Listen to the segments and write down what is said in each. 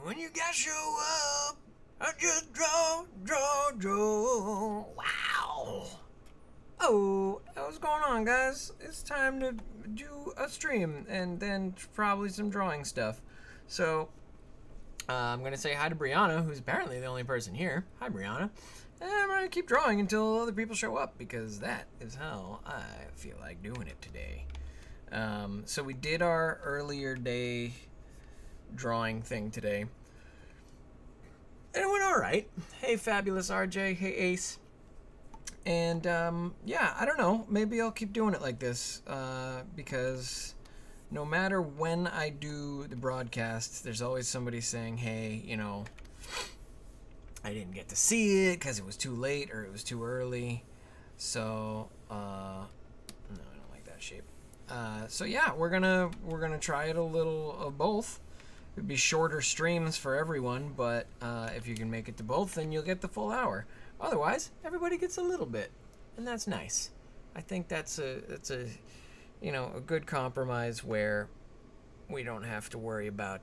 When you guys show up, I just draw. Wow. Oh, what's going on, guys? It's time to do a stream and then probably some drawing stuff. So, I'm going to say hi to Brianna, who's apparently the only person here. Hi, Brianna. And I'm going to keep drawing until other people show up because that is how I feel like doing it today. So we did our earlier day drawing thing today. And it went alright. Hey, Fabulous RJ. Hey, Ace. And, yeah, I don't know. Maybe I'll keep doing it like this because no matter when I do the broadcasts, there's always somebody saying, hey, you know, I didn't get to see it because it was too late or it was too early. So, no, I don't like that shape. So yeah, we're gonna try it a little of both. It'd be shorter streams for everyone, but if you can make it to both, then you'll get the full hour. Otherwise, everybody gets a little bit, and that's nice. I think that's a you know, a good compromise where we don't have to worry about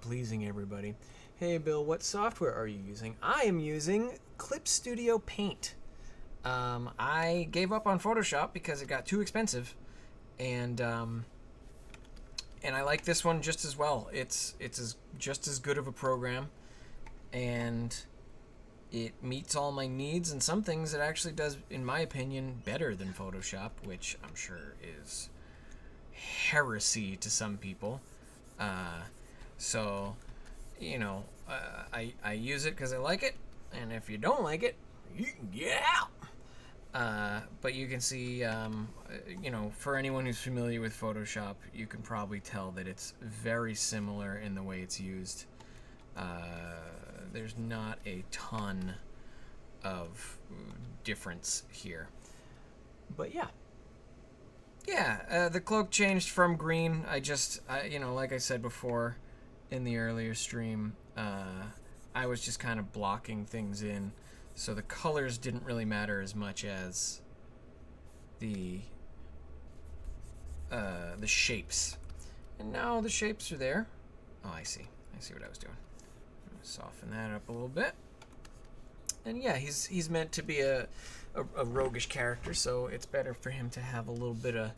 pleasing everybody. Hey Bill, what software are you using? I am using Clip Studio Paint. I gave up on Photoshop because it got too expensive, and I like this one just as well. It's just as good of a program, and it meets all my needs, and some things it actually does, in my opinion, better than Photoshop, which I'm sure is heresy to some people. So, you know, I use it because I like it, and if you don't like it, you can get out. But you can see, you know, for anyone who's familiar with Photoshop, you can probably tell that it's very similar in the way it's used. There's not a ton of difference here. But yeah. Yeah, the cloak changed from green. You know, like I said before in the earlier stream, I was just kind of blocking things in. So the colors didn't really matter as much as the shapes. And now the shapes are there. Oh, I see. I see what I was doing. Soften that up a little bit. And yeah, he's meant to be a roguish character, so it's better for him to have a little bit of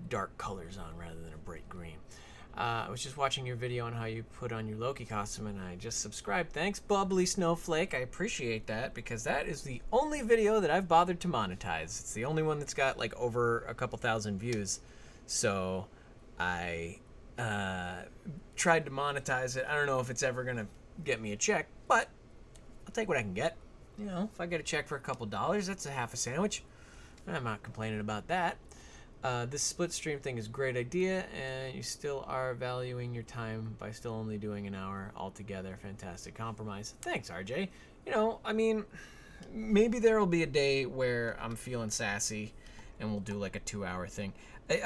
dark colors on rather than a bright green. I was just watching your video on how you put on your Loki costume, and I just subscribed. Thanks, Bubbly Snowflake. I appreciate that, because that is the only video that I've bothered to monetize. It's the only one that's got like over a couple thousand views. So I tried to monetize it. I don't know if it's ever going to get me a check, but I'll take what I can get. You know, if I get a check for a couple dollars, that's a half a sandwich. I'm not complaining about that. This split stream thing is a great idea, and you still are valuing your time by still only doing an hour altogether. Fantastic compromise. Thanks, RJ. You know, I mean, maybe there will be a day where I'm feeling sassy and we'll do like a 2-hour thing.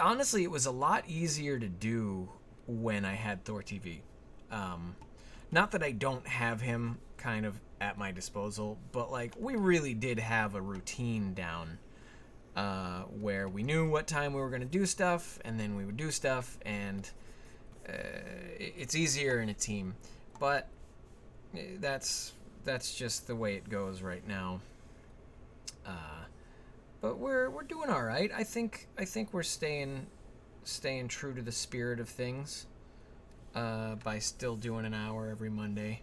Honestly, it was a lot easier to do when I had ThorTV. Not that I don't have him kind of at my disposal, but like we really did have a routine down. Where we knew what time we were going to do stuff, and then we would do stuff, and it's easier in a team. But that's just the way it goes right now. But we're doing all right. I think we're staying true to the spirit of things by still doing an hour every Monday.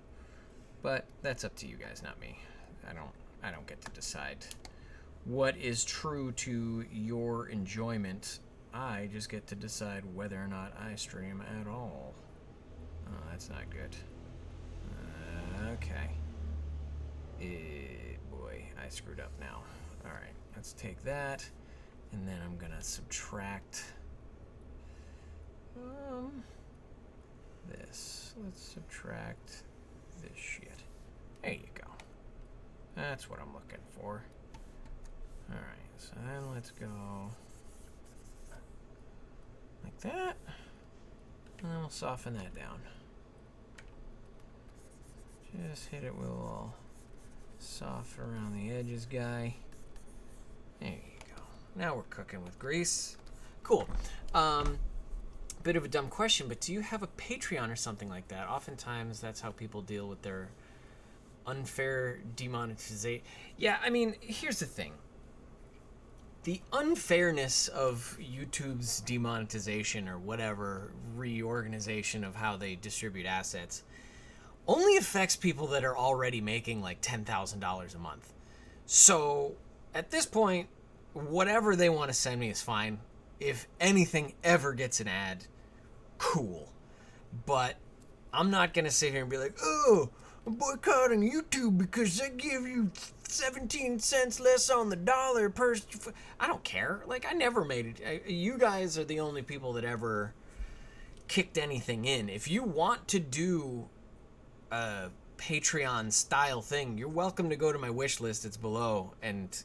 But that's up to you guys, not me. I don't get to decide what is true to your enjoyment. I just get to decide whether or not I stream at all. Oh, that's not good. Okay. Boy, I screwed up now. Alright, let's take that, and then I'm gonna subtract this. Let's subtract this shit. There you go. That's what I'm looking for. Alright, so then let's go like that, and then we'll soften that down. Just hit it with a little soft around the edges guy. There you go. Now we're cooking with grease. Cool. bit of a dumb question, but do you have a Patreon or something like that? Oftentimes, that's how people deal with their unfair demonetization. Yeah, I mean, here's the thing. The unfairness of YouTube's demonetization or whatever reorganization of how they distribute assets only affects people that are already making like $10,000 a month. So at this point, whatever they want to send me is fine. If anything ever gets an ad, cool. But I'm not going to sit here and be like, oh, I'm boycotting YouTube because they give you 17 cents less on the dollar per... I don't care. Like, I never made it. You guys are the only people that ever kicked anything in. If you want to do a Patreon style thing, you're welcome to go to my wish list. It's below and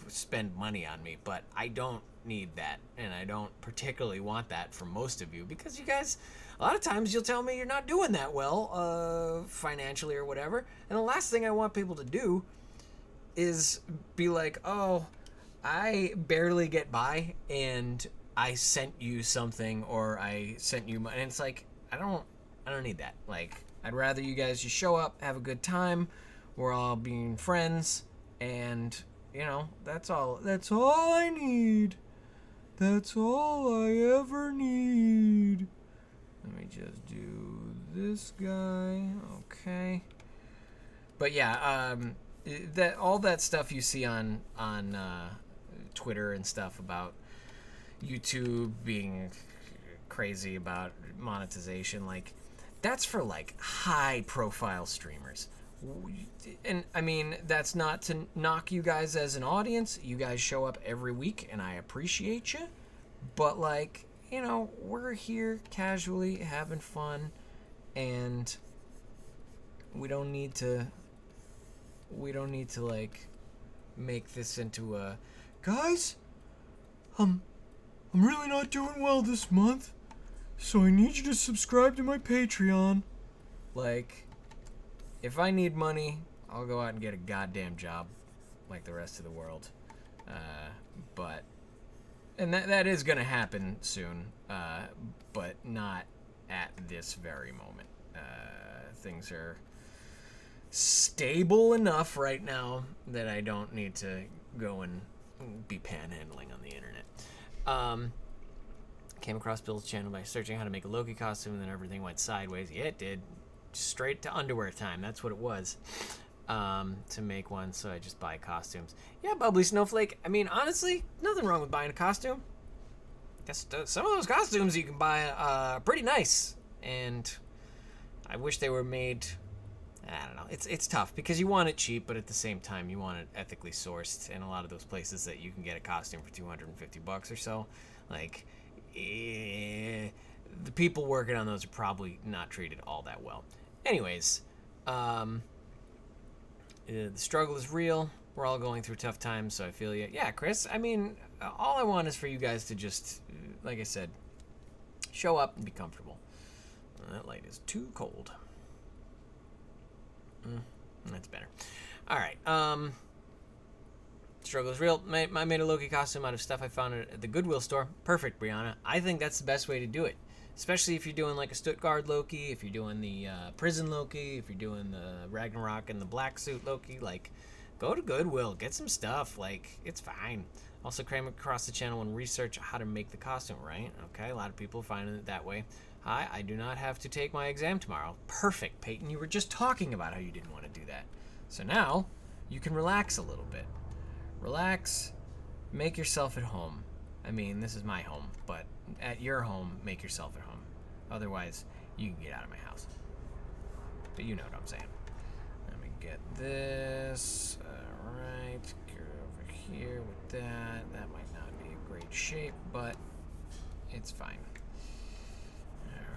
spend money on me. But I don't need that, and I don't particularly want that from most of you, because you guys, a lot of times you'll tell me you're not doing that well financially or whatever, and the last thing I want people to do is be like, oh, I barely get by and I sent you something, or I sent you money. And it's like, I don't need that. Like, I'd rather you guys just show up, have a good time, we're all being friends, and you know, that's all I need. That's all I ever need. Let me just do this guy. Okay. But yeah, that all that stuff you see on Twitter and stuff about YouTube being crazy about monetization, like, that's for like high profile streamers. And I mean, that's not to knock you guys as an audience. You guys show up every week and I appreciate you. But like, you know, we're here casually having fun, and we don't need to like make this into a, guys, I'm really not doing well this month, so I need you to subscribe to my Patreon. Like, if I need money, I'll go out and get a goddamn job like the rest of the world. But and that is going to happen soon, but not at this very moment. Things are stable enough right now that I don't need to go and be panhandling on the internet. Came across Bill's channel by searching how to make a Loki costume, and then everything went sideways. Yeah, it did. Straight to underwear time. That's what it was. To make one, so I just buy costumes. Yeah, Bubbly Snowflake. I mean, honestly, nothing wrong with buying a costume. Guess some of those costumes you can buy are pretty nice, and I wish they were made. I don't know. It's tough because you want it cheap, but at the same time you want it ethically sourced. And a lot of those places that you can get a costume for $250 or so, like, the people working on those are probably not treated all that well. Anyways, the struggle is real. We're all going through tough times, so I feel you. Yeah, Chris, I mean, all I want is for you guys to just, like I said, show up and be comfortable. That light is too cold. That's better. All right. Struggle is real. I made a Loki costume out of stuff I found at the Goodwill store. Perfect, Brianna. I think that's the best way to do it. Especially if you're doing like a Stuttgart Loki, if you're doing the prison Loki, if you're doing the Ragnarok and the black suit Loki, like, go to Goodwill, get some stuff, like, it's fine. Also came across the channel and research how to make the costume, right? Okay, a lot of people find it that way. Hi, I do not have to take my exam tomorrow. Perfect, Peyton, you were just talking about how you didn't want to do that. So now, you can relax a little bit. Relax, make yourself at home. I mean, this is my home, but at your home, make yourself at home. Otherwise, you can get out of my house. But you know what I'm saying. Let me get this. Alright, go over here with that. That might not be a great shape, but it's fine.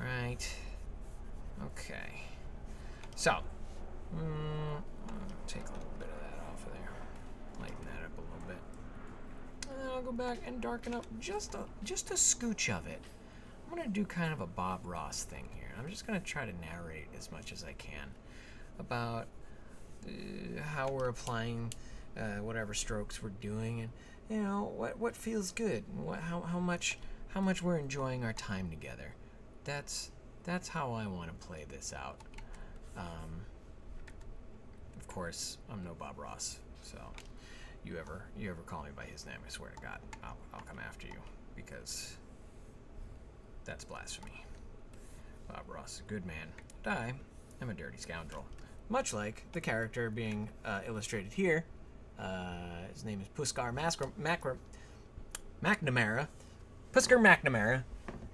Alright. Okay. So, take a little bit of that off of there. Lighten that up a little bit. And then I'll go back and darken up just a scooch of it. I'm going to do kind of a Bob Ross thing here. I'm just going to try to narrate as much as I can about how we're applying whatever strokes we're doing, and you know what feels good, and how how much we're enjoying our time together. That's how I want to play this out. Of course, I'm no Bob Ross, so you ever call me by his name, I swear to God, I'll come after you, because that's blasphemy. Bob Ross is a good man, but I am a dirty scoundrel. Much like the character being illustrated here. His name is Puskar McNamara. Puskar McNamara.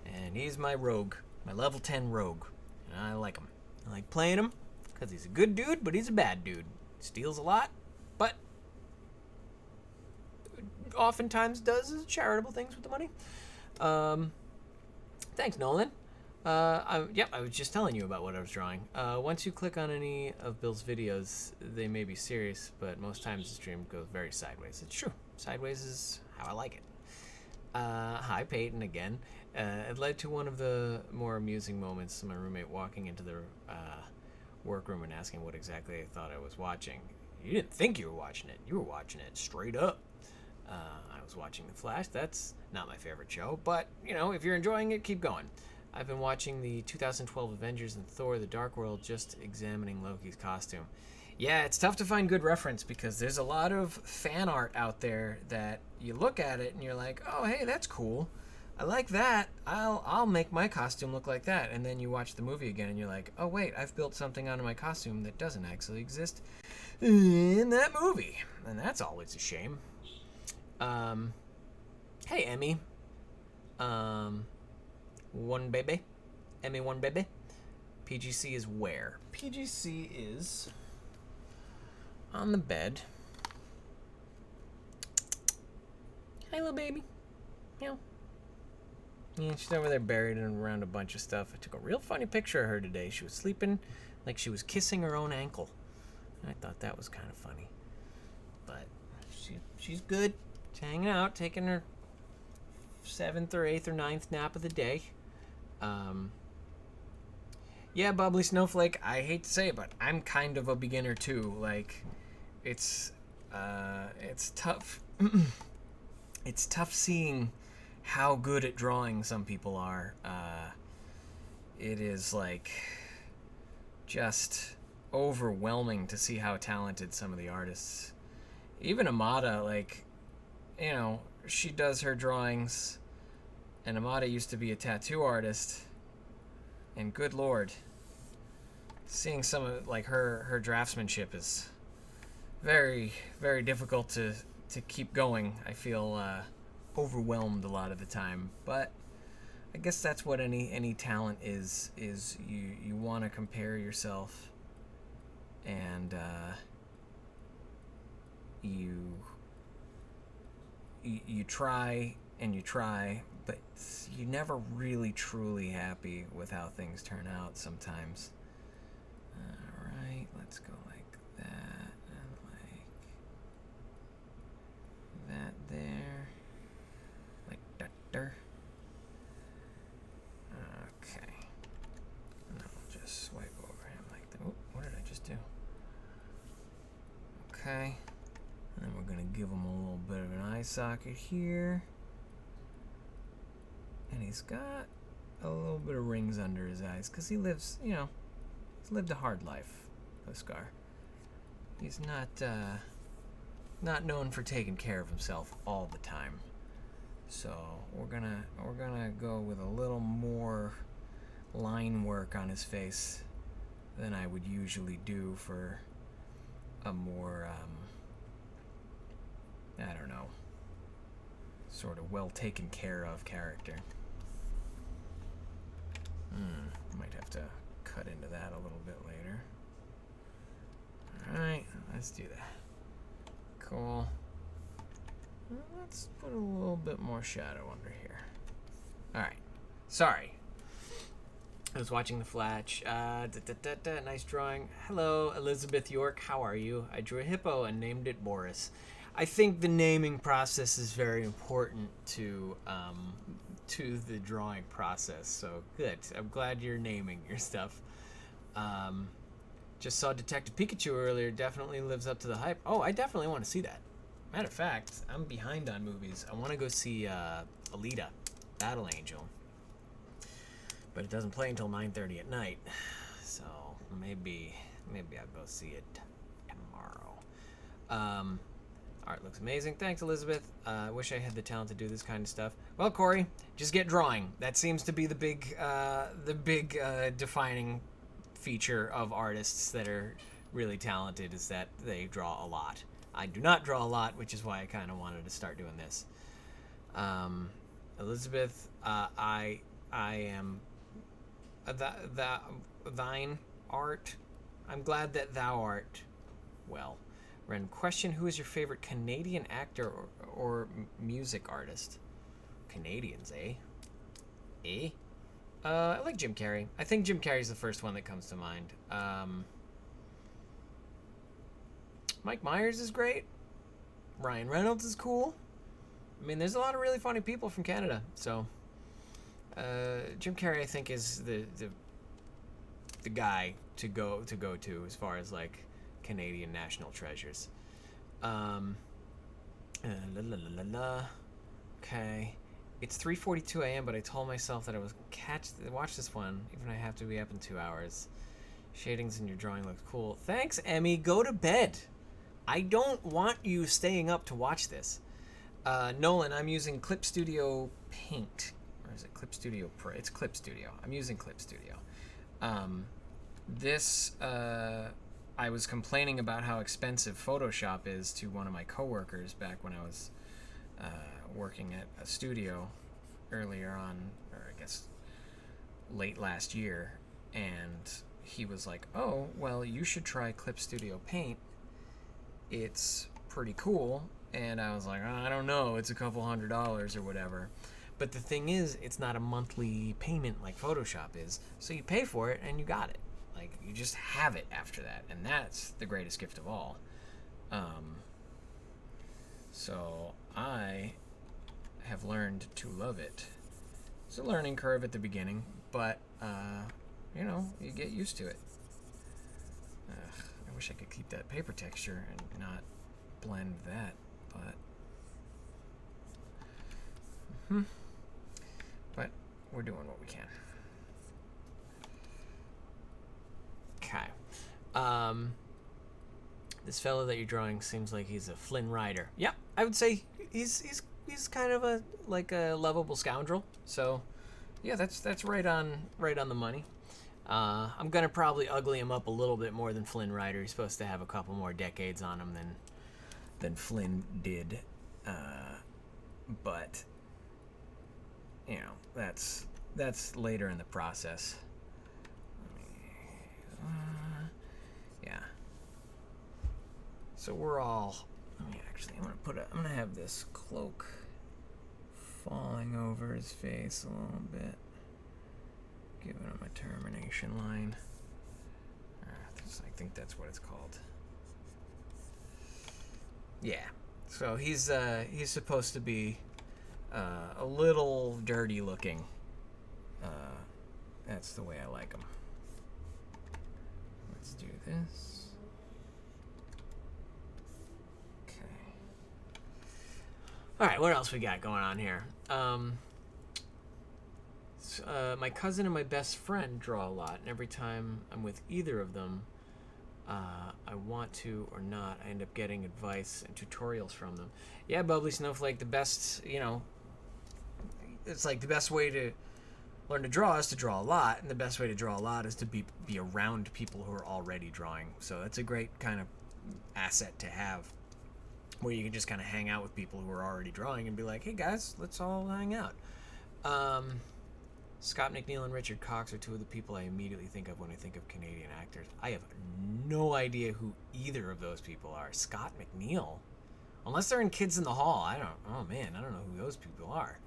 And he's my rogue. My level 10 rogue. And I like him. I like playing him because he's a good dude, but he's a bad dude. Steals a lot, but oftentimes does charitable things with the money. Thanks, Nolan. I was just telling you about what I was drawing. Once you click on any of Bill's videos, they may be serious, but most times the stream goes very sideways. It's true. Sideways is how I like it. Hi, Peyton, again. It led to one of the more amusing moments, my roommate walking into the workroom and asking what exactly I thought I was watching. You didn't think you were watching it. You were watching it straight up. I was watching The Flash. That's not my favorite show, but, if you're enjoying it, keep going. I've been watching the 2012 Avengers and Thor: The Dark World, just examining Loki's costume. Yeah, it's tough to find good reference because there's a lot of fan art out there that you look at it and you're like, oh, hey, that's cool. I like that. I'll make my costume look like that. And then you watch the movie again and you're like, oh, wait, I've built something onto my costume that doesn't actually exist in that movie. And that's always a shame. Hey, Emmy. One baby. Emmy, one baby. PGC is where? PGC is on the bed. Hi, little baby. Meow. Yeah, she's over there buried around a bunch of stuff. I took a real funny picture of her today. She was sleeping like she was kissing her own ankle. I thought that was kind of funny. But she's good. She's hanging out, taking her 7th or 8th or 9th nap of the day. Yeah, Bubbly Snowflake, I hate to say it, but I'm kind of a beginner too. Like, it's tough. It's tough seeing how good at drawing some people are. It is, like, just overwhelming to see how talented some of the artists. Even Amada, like, she does her drawings, and Amada used to be a tattoo artist, and good lord, seeing some of, like, her draftsmanship is very, very difficult to keep going. I feel overwhelmed a lot of the time, but I guess that's what any talent is you want to compare yourself, and you try and you try, but you're never really truly happy with how things turn out sometimes. Alright, let's go like that, and like that there, like that there. Okay, and I'll just swipe over him like that. Oop, what did I just do? Okay, and then we're gonna give him a little bit of an eye socket here. And he's got a little bit of rings under his eyes because he lives, he's lived a hard life, Puskar. He's not known for taking care of himself all the time. So we're gonna go with a little more line work on his face than I would usually do for a more I don't know, sort of well taken care of character. Might have to cut into that a little bit later. Alright, let's do that. Cool. Let's put a little bit more shadow under here. Alright. Sorry. I was watching The Flash. Nice drawing. Hello, Elizabeth York. How are you? I drew a hippo and named it Boris. I think the naming process is very important to the drawing process. So good. I'm glad you're naming your stuff. Just saw Detective Pikachu earlier. Definitely lives up to the hype. Oh, I definitely want to see that. Matter of fact, I'm behind on movies. I want to go see Alita. Battle Angel. But it doesn't play until 9:30 at night. So maybe I'll go see it tomorrow. Art looks amazing. Thanks, Elizabeth. I wish I had the talent to do this kind of stuff. Well, Corey, just get drawing. That seems to be the big defining feature of artists that are really talented, is that they draw a lot. I do not draw a lot, which is why I kind of wanted to start doing this. Elizabeth, I am thine art. I'm glad that thou art well. Ren, question: who is your favorite Canadian actor or music artist? Canadians, eh? I like Jim Carrey. I think Jim Carrey's the first one that comes to mind. Mike Myers is great. Ryan Reynolds is cool. I mean, there's a lot of really funny people from Canada. So, Jim Carrey, I think, is the guy to go to as far as like Canadian national treasures. Okay, it's 3:42 a.m. but I told myself that I was watch this one even if I have to be up in 2 hours. Shadings in your drawing look cool. Thanks, Emmy. Go to bed. I don't want you staying up to watch this. Nolan, I'm using Clip Studio Paint. Or is it Clip Studio Pro? It's Clip Studio. I'm using Clip Studio. I was complaining about how expensive Photoshop is to one of my coworkers back when I was working at a studio earlier on, or I guess late last year, and he was like, oh, well, you should try Clip Studio Paint. It's pretty cool. And I was like, I don't know, it's a couple $100 or whatever. But the thing is, it's not a monthly payment like Photoshop is, so you pay for it and you got it. Like, you just have it after that, and that's the greatest gift of all. So I have learned to love it. It's a learning curve at the beginning, but you know, you get used to it. I wish I could keep that paper texture and not blend that, but we're doing what we can. Okay. This fellow that you're drawing seems like he's a Flynn Rider. Yeah, I would say he's kind of a lovable scoundrel. So, yeah, that's right on the money. I'm gonna probably ugly him up a little bit more than Flynn Rider. He's supposed to have a couple more decades on him than Flynn did. But you know, that's later in the process. Yeah. So we're all. I'm gonna have this cloak falling over his face a little bit, giving him a termination line. I think that's what it's called. Yeah. So he's supposed to be a little dirty looking. That's the way I like him. Let's do this. Okay. All right, what else we got going on here? My cousin and my best friend draw a lot, and every time I'm with either of them, I want to or not, I end up getting advice and tutorials from them. Yeah, Bubbly Snowflake, the best, it's like the best way to learn to draw is to draw a lot, and the best way to draw a lot is to be around people who are already drawing. So that's a great kind of asset to have, where you can just kind of hang out with people who are already drawing and be like, hey guys, let's all hang out. Scott McNeil and Richard Cox are two of the people I immediately think of when I think of Canadian actors. I have no idea who either of those people are. Scott McNeil? Unless they're in Kids in the Hall. I don't know who those people are.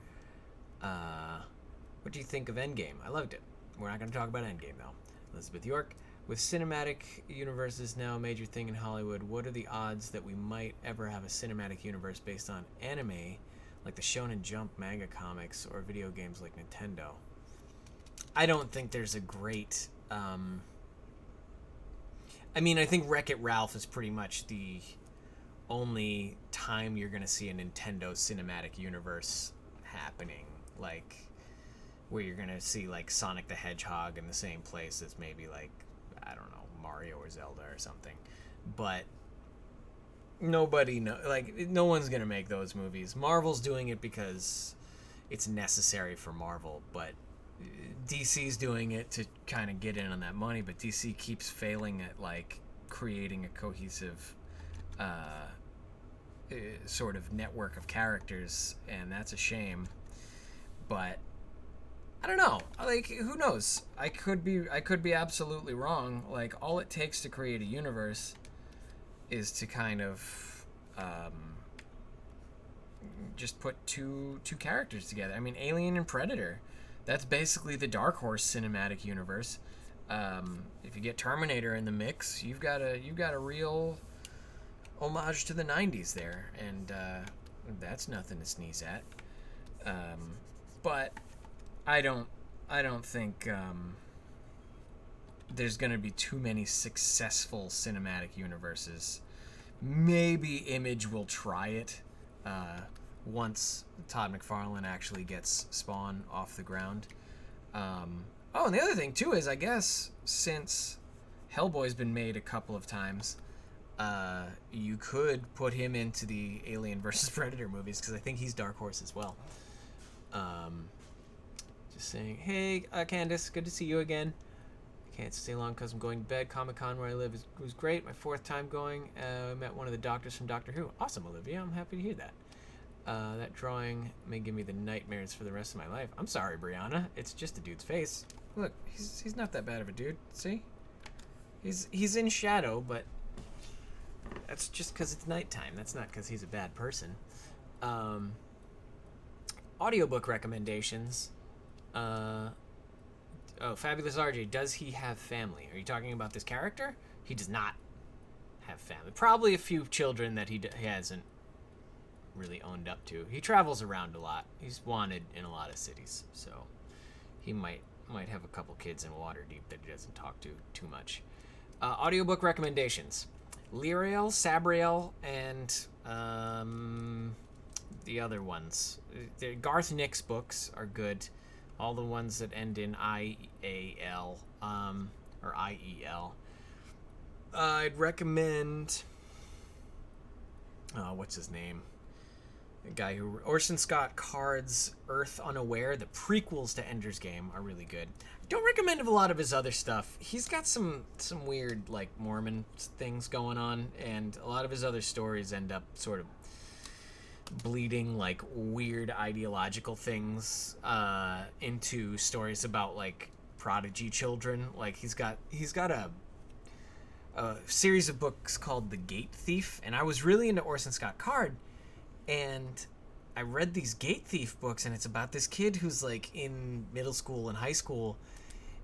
What do you think of Endgame? I loved it. We're not going to talk about Endgame, though. Elizabeth York. With cinematic universes now a major thing in Hollywood, what are the odds that we might ever have a cinematic universe based on anime, like the Shonen Jump manga comics, or video games like Nintendo? I don't think there's a great... I think Wreck-It Ralph is pretty much the only time you're going to see a Nintendo cinematic universe happening. Like, where you're gonna see like Sonic the Hedgehog in the same place as maybe like, I don't know, Mario or Zelda or something. But nobody no one's gonna make those movies. Marvel's doing it because it's necessary for Marvel, but DC's doing it to kind of get in on that money. But DC keeps failing at like creating a cohesive sort of network of characters, and that's a shame. But I don't know. Like, who knows? I could be absolutely wrong. Like, all it takes to create a universe is to kind of just put two characters together. I mean, Alien and Predator. That's basically the Dark Horse cinematic universe. If you get Terminator in the mix, you've got a real homage to the '90s there, and that's nothing to sneeze at. But I don't think there's going to be too many successful cinematic universes. Maybe Image will try it once Todd McFarlane actually gets Spawn off the ground. Oh, and the other thing too is, I guess since Hellboy's been made a couple of times, you could put him into the Alien versus Predator movies, because I think he's Dark Horse as well. Just saying, hey, Candace, good to see you again. Can't stay long because I'm going to bed. Comic-Con where I live was great. My 4th time going. I met one of the doctors from Doctor Who. Awesome, Olivia. I'm happy to hear that. That drawing may give me the nightmares for the rest of my life. I'm sorry, Brianna. It's just a dude's face. Look, he's not that bad of a dude. See? He's in shadow, but that's just because it's nighttime. That's not because he's a bad person. Audiobook recommendations. Fabulous RJ, does he have family? Are you talking about this character? He does not have family. Probably a few children that he hasn't really owned up to. He travels around a lot. He's wanted in a lot of cities, so he might have a couple kids in Waterdeep that he doesn't talk to too much. Audiobook recommendations. Lyrael, Sabriel, and the other ones. The Garth Nix books are good. All the ones that end in IAL or IEL. I'd recommend. What's his name? The guy who Orson Scott Card's Earth Unaware. The prequels to Ender's Game are really good. Don't recommend a lot of his other stuff. He's got some weird like Mormon things going on, and a lot of his other stories end up sort of bleeding like weird ideological things into stories about like prodigy children. Like he's got a series of books called The Gate Thief, and I was really into Orson Scott Card, and I read these Gate Thief books, and it's about this kid who's like in middle school and high school,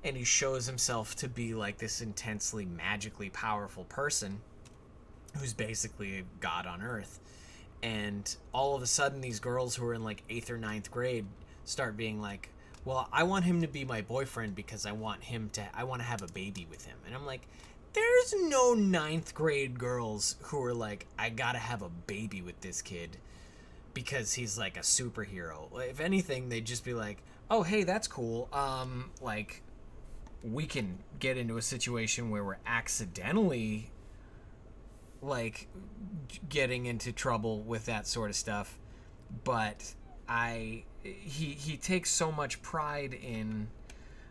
and he shows himself to be like this intensely magically powerful person who's basically a god on earth. And all of a sudden these girls who are in like 8th or 9th grade start being like, well, I want him to be my boyfriend because I want to have a baby with him. And I'm like, there's no 9th grade girls who are like, I gotta have a baby with this kid because he's like a superhero. If anything, they'd just be like, oh, hey, that's cool. Like, we can get into a situation where we're accidentally like getting into trouble with that sort of stuff. But he takes so much pride in,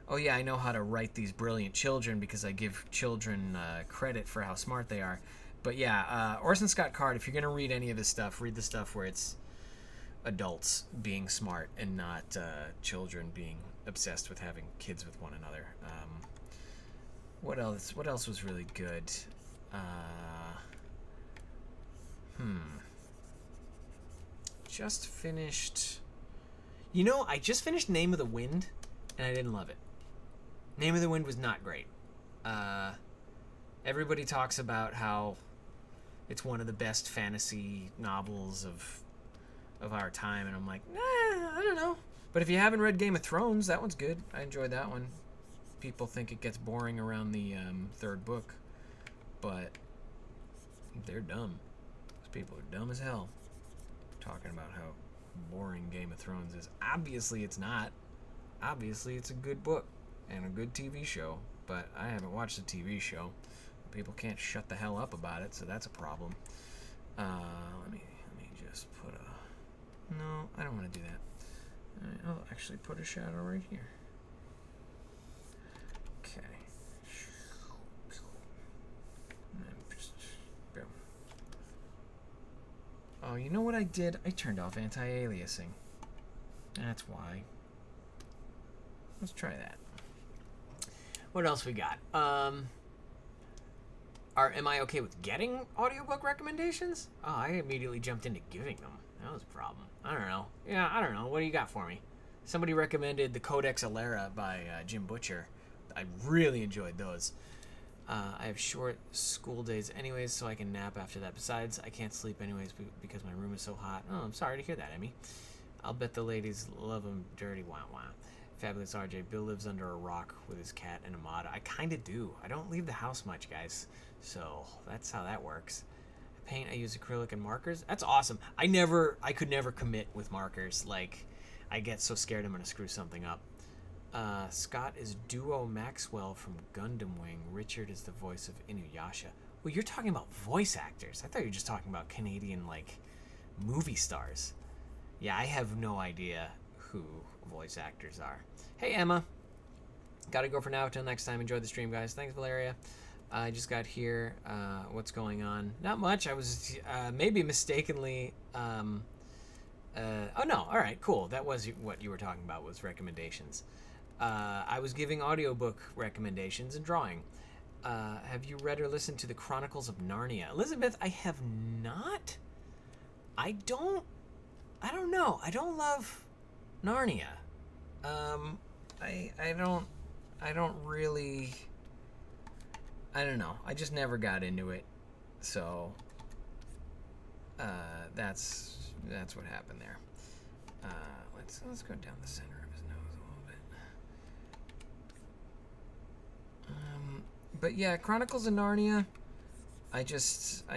oh yeah, I know how to write these brilliant children because I give children credit for how smart they are. But yeah, Orson Scott Card, if you're going to read any of his stuff, read the stuff where it's adults being smart and not children being obsessed with having kids with one another. What else was really good? Just finished... I just finished Name of the Wind, and I didn't love it. Name of the Wind was not great. Everybody talks about how it's one of the best fantasy novels of our time, and I'm like, I don't know. But if you haven't read Game of Thrones, that one's good. I enjoyed that one. People think it gets boring around the 3rd book, but they're dumb. Those people are dumb as hell. Talking about how boring Game of Thrones is. Obviously, it's not. obviously it's a good book and a good TV show, but I haven't watched the TV show. People can't shut the hell up about it, so that's a problem. Let me just put a... No, I don't want to do that. All right, I'll actually put a shadow right here. Okay. Boom. Oh, you know what I did? I turned off anti-aliasing. That's why. Let's try that. What else we got? Am I okay with getting audiobook recommendations? Oh, I immediately jumped into giving them. That was a problem. I don't know. Yeah, I don't know. What do you got for me? Somebody recommended the Codex Alera by Jim Butcher. I really enjoyed those. I have short school days anyways, so I can nap after that. Besides, I can't sleep anyways because my room is so hot. Oh, I'm sorry to hear that, Emmy. I'll bet the ladies love him dirty. Wow, wow. Fabulous RJ. Bill lives under a rock with his cat and a mod. I kind of do. I don't leave the house much, guys. So that's how that works. I paint, I use acrylic and markers. That's awesome. I could never commit with markers. Like, I get so scared I'm going to screw something up. Scott is Duo Maxwell from Gundam Wing. Richard is the voice of Inuyasha. Well, you're talking about voice actors. I thought you were just talking about Canadian, like, movie stars. Yeah, I have no idea who voice actors are. Hey, Emma. Gotta go for now. Till next time. Enjoy the stream, guys. Thanks, Valeria. I just got here. What's going on? Not much. I was maybe mistakenly... oh, no. All right, cool. That was what you were talking about, was recommendations. I was giving audiobook recommendations and drawing. Have you read or listened to the Chronicles of Narnia? Elizabeth, I have not. I don't know. I don't love Narnia. I don't really... I don't know. I just never got into it. So, that's what happened there. Let's go down the center of his nose a little bit. But yeah, Chronicles of Narnia. I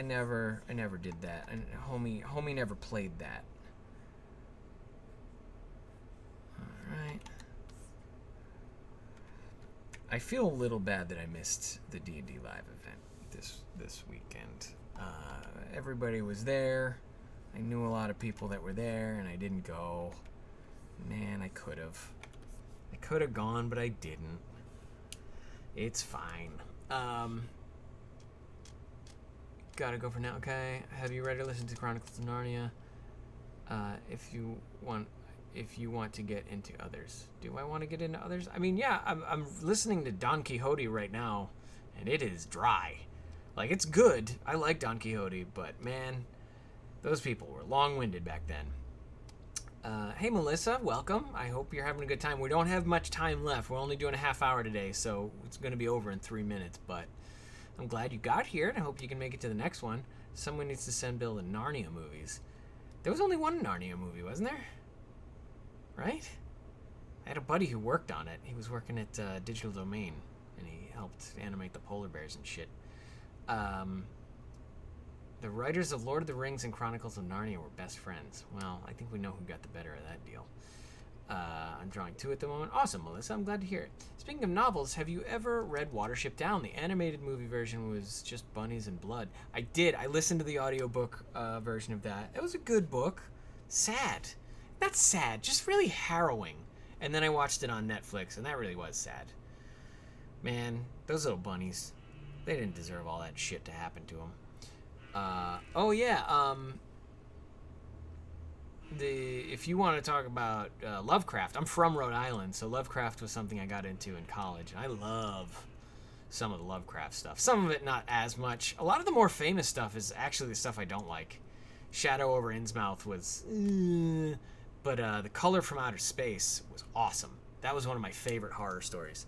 never did that, and homie never played that. All right. I feel a little bad that I missed the D&D live event this weekend. Everybody was there. I knew a lot of people that were there, and I didn't go. Man, I could have. I could have gone, but I didn't. It's fine. Gotta go for now. Okay. Have you read or listened to Chronicles of Narnia? If you want to get into others. Do I want to get into others? I mean, yeah, I'm listening to Don Quixote right now, and it is dry. Like, it's good. I like Don Quixote, but man, those people were long-winded back then. Hey, Melissa, welcome. I hope you're having a good time. We don't have much time left. We're only doing a half hour today, so it's going to be over in 3 minutes, but I'm glad you got here, and I hope you can make it to the next one. Someone needs to send Bill the Narnia movies. There was only one Narnia movie, wasn't there? Right? I had a buddy who worked on it. He was working at Digital Domain, and he helped animate the polar bears and shit. The writers of Lord of the Rings and Chronicles of Narnia were best friends. Well, I think we know who got the better of that deal. I'm drawing 2 at the moment. Awesome, Melissa. I'm glad to hear it. Speaking of novels, have you ever read Watership Down? The animated movie version was just bunnies and blood. I did. I listened to the audiobook version of that. It was a good book. Sad. Not sad, just really harrowing. And then I watched it on Netflix, and that really was sad. Man, those little bunnies, they didn't deserve all that shit to happen to them. Oh yeah, if you want to talk about Lovecraft, I'm from Rhode Island, so Lovecraft was something I got into in college. I love some of the Lovecraft stuff. Some of it not as much. A lot of the more famous stuff is actually the stuff I don't like. Shadow over Innsmouth was... But The Color from Outer Space was awesome. That was one of my favorite horror stories.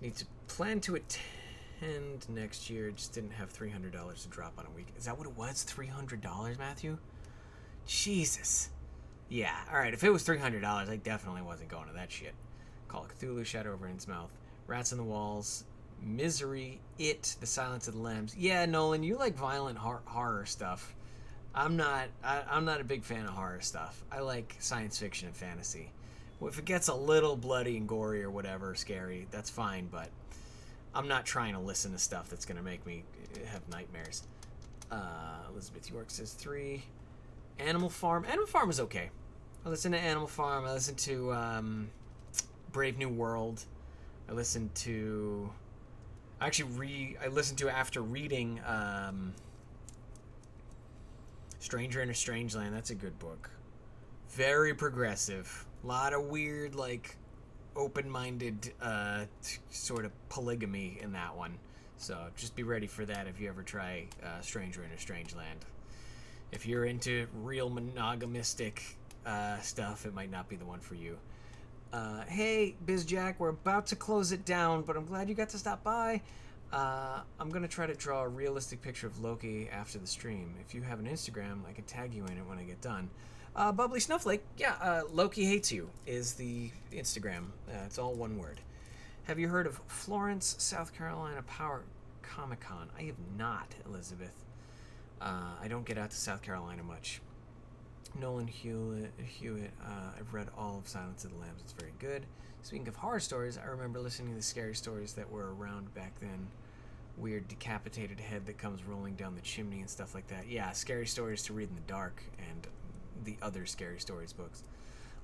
Need to plan to attend next year. Just didn't have $300 to drop on a week. Is that what it was? $300, Matthew? Jesus. Yeah, alright. If it was $300, I definitely wasn't going to that shit. Call of Cthulhu, Shadow over Innsmouth, Rats in the Walls, Misery, It, The Silence of the Lambs. Yeah, Nolan, you like violent horror stuff. I'm not a big fan of horror stuff. I like science fiction and fantasy. Well, if it gets a little bloody and gory or whatever, scary, that's fine, but I'm not trying to listen to stuff that's going to make me have nightmares. Elizabeth York says 3. Animal Farm. Animal Farm is okay. I listen to Animal Farm. I listen to Brave New World. I listen to... I listened to after reading Stranger in a Strange Land. That's a good book. Very progressive. A lot of weird, like, open-minded sort of polygamy in that one. So just be ready for that if you ever try Stranger in a Strange Land. If you're into real monogamistic stuff, it might not be the one for you. Hey, BizJack, we're about to close it down, but I'm glad you got to stop by. I'm going to try to draw a realistic picture of Loki after the stream. If you have an Instagram, I can tag you in it when I get done. Bubbly Snowflake, yeah, Loki Hates You is the Instagram. It's all one word. Have you heard of Florence, South Carolina Power Comic-Con? I have not, Elizabeth. I don't get out to South Carolina much. Nolan Hewitt, I've read all of Silence of the Lambs. It's very good. Speaking of horror stories, I remember listening to the scary stories that were around back then. Weird decapitated head that comes rolling down the chimney and stuff like that. Yeah, scary stories to read in the dark, and the other scary stories books.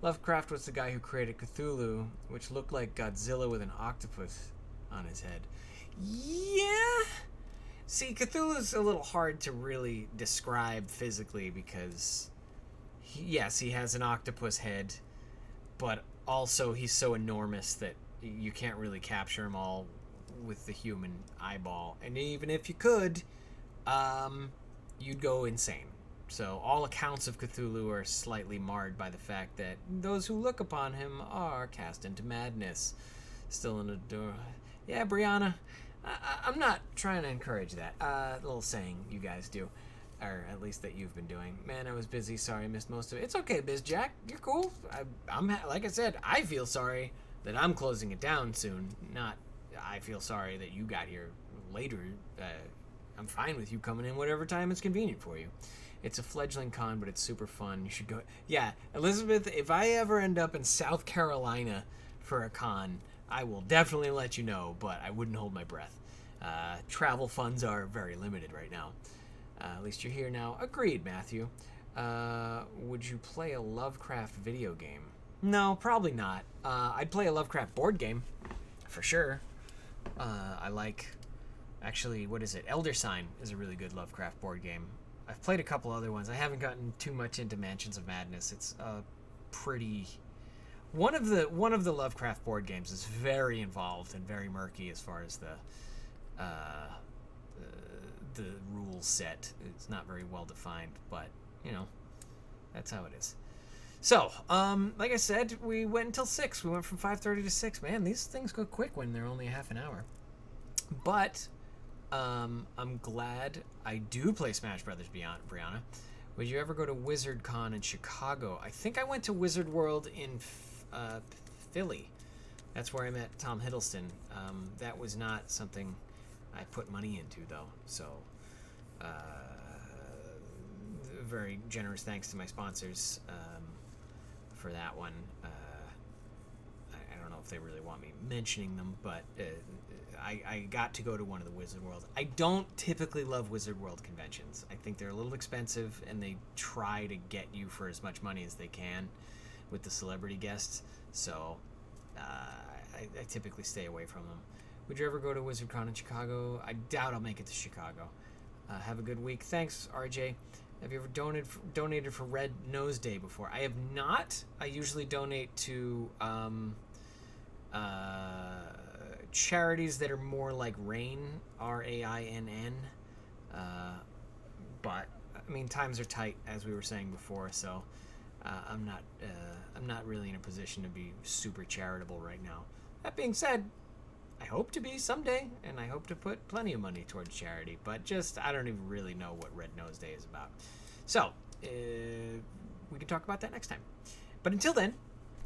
Lovecraft was the guy who created Cthulhu, which looked like Godzilla with an octopus on his head. Yeah! See, Cthulhu's a little hard to really describe physically because... yes, he has an octopus head, but also he's so enormous that you can't really capture him all with the human eyeball. And even if you could, you'd go insane. So all accounts of Cthulhu are slightly marred by the fact that those who look upon him are cast into madness. Still in the door. Yeah, Brianna, I'm not trying to encourage that. Little saying you guys do. Or at least that you've been doing. Man, I was busy. Sorry, I missed most of it. It's okay, BizJack. You're cool. I'm like I said, I feel sorry that I'm closing it down soon. Not, I feel sorry that you got here later. I'm fine with you coming in whatever time is convenient for you. It's a fledgling con, but it's super fun. You should go. Yeah, Elizabeth, if I ever end up in South Carolina for a con, I will definitely let you know, but I wouldn't hold my breath. Travel funds are very limited right now. At least you're here now. Agreed, Matthew. Would you play a Lovecraft video game? No, probably not. I'd play a Lovecraft board game, for sure. I like... Actually, what is it? Elder Sign is a really good Lovecraft board game. I've played a couple other ones. I haven't gotten too much into Mansions of Madness. It's pretty... One of the Lovecraft board games is very involved and very murky as far as the rule set. It's not very well defined, but you know, that's how it is. So, like I said, we went until 6. We went from 5:30 to 6. Man, these things go quick when they're only a half an hour. But I'm glad I do play Smash Brothers Brianna. Would you ever go to WizardCon in Chicago? I think I went to Wizard World in Philly. That's where I met Tom Hiddleston. That was not something I put money into, though. So, very generous thanks to my sponsors for that one. I don't know if they really want me mentioning them, but I got to go to one of the Wizard World. I don't typically love Wizard World conventions. I think they're a little expensive, and they try to get you for as much money as they can with the celebrity guests. So I typically stay away from them. Would you ever go to WizardCon in Chicago? I doubt I'll make it to Chicago. Have a good week. Thanks, RJ. Have you ever donated for Red Nose Day before? I have not. I usually donate to charities that are more like RAINN, RAINN. But I mean, times are tight, as we were saying before, so I'm not really in a position to be super charitable right now. That being said, I hope to be someday, and I hope to put plenty of money towards charity, but just I don't even really know what Red Nose Day is about. So we can talk about that next time. But until then,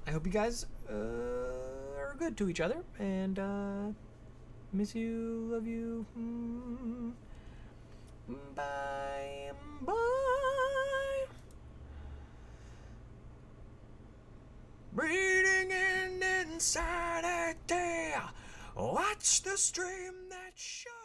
I hope you guys are good to each other, and miss you, love you. Bye. Bye. insanity. Watch the stream that shows.